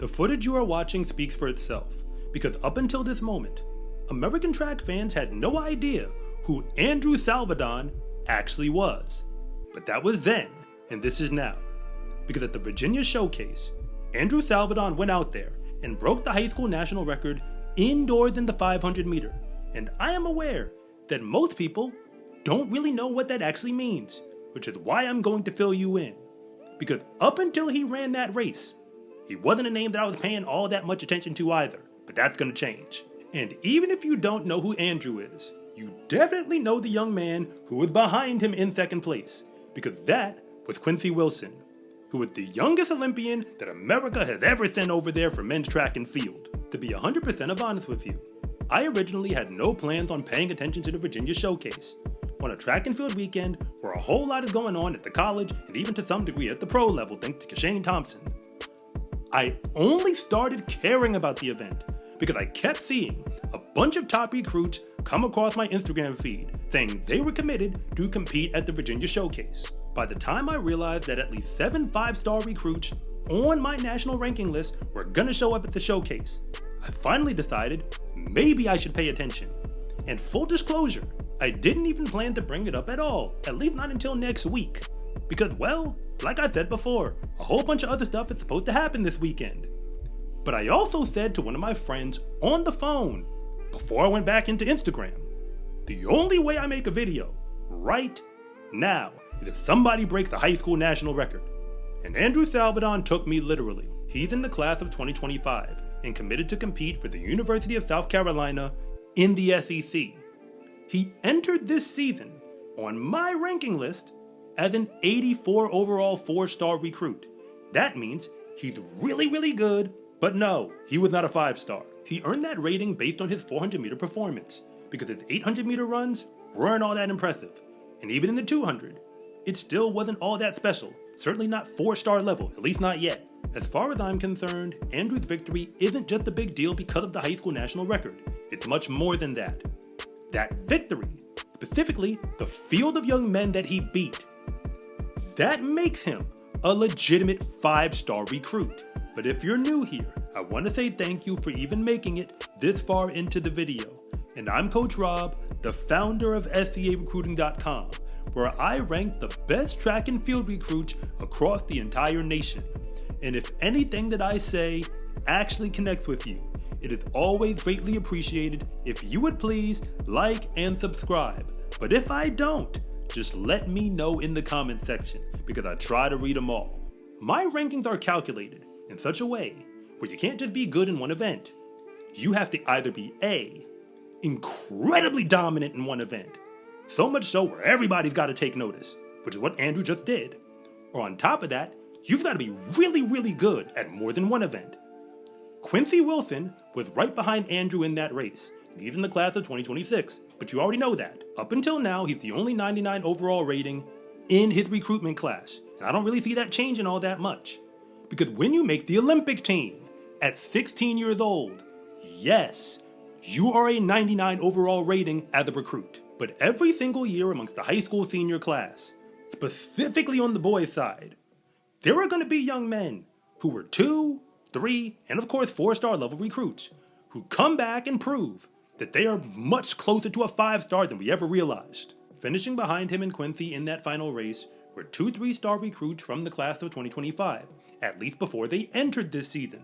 The footage you are watching speaks for itself, because up until this moment, American track fans had no idea who Andrew Salvodon actually was. But that was then, and this is now. Because at the Virginia Showcase, Andrew Salvodon went out there and broke the high school national record indoors in the 500 meter. And I am aware that most people don't really know what that actually means, which is why I'm going to fill you in. Because up until he ran that race, he wasn't a name that I was paying all that much attention to either, but that's gonna change. And even if you don't know who Andrew is, you definitely know the young man who was behind him in second place, because that was Quincy Wilson, who was the youngest Olympian that America has ever sent over there for men's track and field. To be 100% honest with you, I originally had no plans on paying attention to the Virginia Showcase, on a track and field weekend where a whole lot is going on at the college and even to some degree at the pro level thanks to Shane Thompson. I only started caring about the event because I kept seeing a bunch of top recruits come across my Instagram feed saying they were committed to compete at the Virginia Showcase. By the time I realized that at least 7 5-star recruits on my national ranking list were gonna show up at the showcase, I finally decided maybe I should pay attention. And full disclosure, I didn't even plan to bring it up at all, at least not until next week. Because, well, like I said before, a whole bunch of other stuff is supposed to happen this weekend. But I also said to one of my friends on the phone, before I went back into Instagram, the only way I make a video, right now, is if somebody breaks the high school national record. And Andrew Salvodon took me literally. He's in the class of 2025 and committed to compete for the University of South Carolina in the SEC. He entered this season on my ranking list as an 84 overall 4-star recruit. That means he's really, really good, but no, he was not a 5-star. He earned that rating based on his 400 meter performance, because his 800 meter runs weren't all that impressive. And even in the 200, it still wasn't all that special. Certainly not 4-star level, at least not yet. As far as I'm concerned, Andrew's victory isn't just a big deal because of the high school national record. It's much more than that. That victory, specifically the field of young men that he beat, that makes him a legitimate 5-star recruit. But if you're new here, I want to say thank you for even making it this far into the video. And I'm Coach Rob, the founder of SCArecruiting.com, where I rank the best track and field recruits across the entire nation. And if anything that I say actually connects with you, it is always greatly appreciated if you would please like and subscribe. But if I don't, just let me know in the comment section, because I try to read them all. My rankings are calculated in such a way where you can't just be good in one event. You have to either be A, incredibly dominant in one event, so much so where everybody's got to take notice, which is what Andrew just did, or on top of that, you've got to be really, really good at more than one event. Quincy Wilson was right behind Andrew in that race. He's in the class of 2026, but you already know that. Up until now, he's the only 99 overall rating in his recruitment class, and I don't really see that changing all that much. Because when you make the Olympic team at 16 years old, yes, you are a 99 overall rating as a recruit. But every single year amongst the high school senior class, specifically on the boys' side, there are going to be young men who were 2, 3, and of course 4-star level recruits who come back and prove that they are much closer to a 5-star than we ever realized. Finishing behind him and Quincy in that final race were 2 3-star recruits from the class of 2025, at least before they entered this season,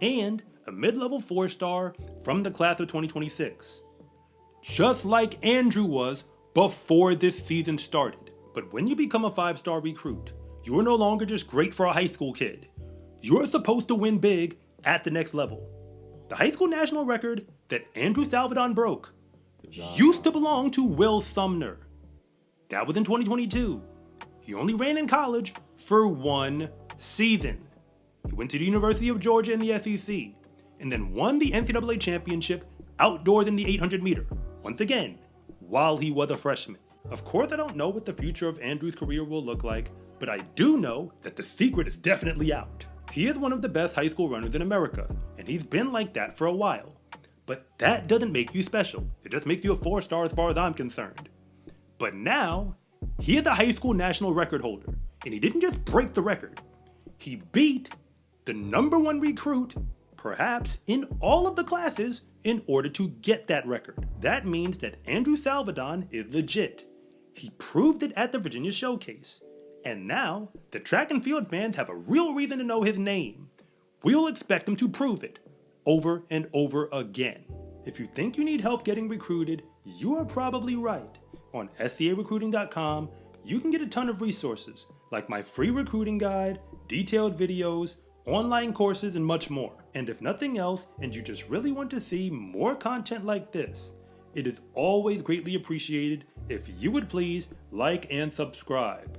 and a mid-level 4-star from the class of 2026. Just like Andrew was before this season started. But when you become a 5-star recruit, you are no longer just great for a high school kid. You're supposed to win big at the next level. The high school national record that Andrew Salvodon broke used to belong to Will Sumner. That was in 2022. He only ran in college for 1 season. He went to the University of Georgia in the SEC, and then won the NCAA championship outdoors in the 800 meter, once again, while he was a freshman. Of course, I don't know what the future of Andrew's career will look like, but I do know that the secret is definitely out. He is one of the best high school runners in America, and he's been like that for a while. But that doesn't make you special. It just makes you a 4-star as far as I'm concerned. But now, he is a high school national record holder, and he didn't just break the record. He beat the #1 recruit, perhaps in all of the classes, in order to get that record. That means that Andrew Salvodon is legit. He proved it at the Virginia Showcase. And now, the track and field fans have a real reason to know his name. We'll expect him to prove it, over and over again. If you think you need help getting recruited, you are probably right. On SCArecruiting.com, you can get a ton of resources, like my free recruiting guide, detailed videos, online courses, and much more. And if nothing else, and you just really want to see more content like this, it is always greatly appreciated if you would please like and subscribe.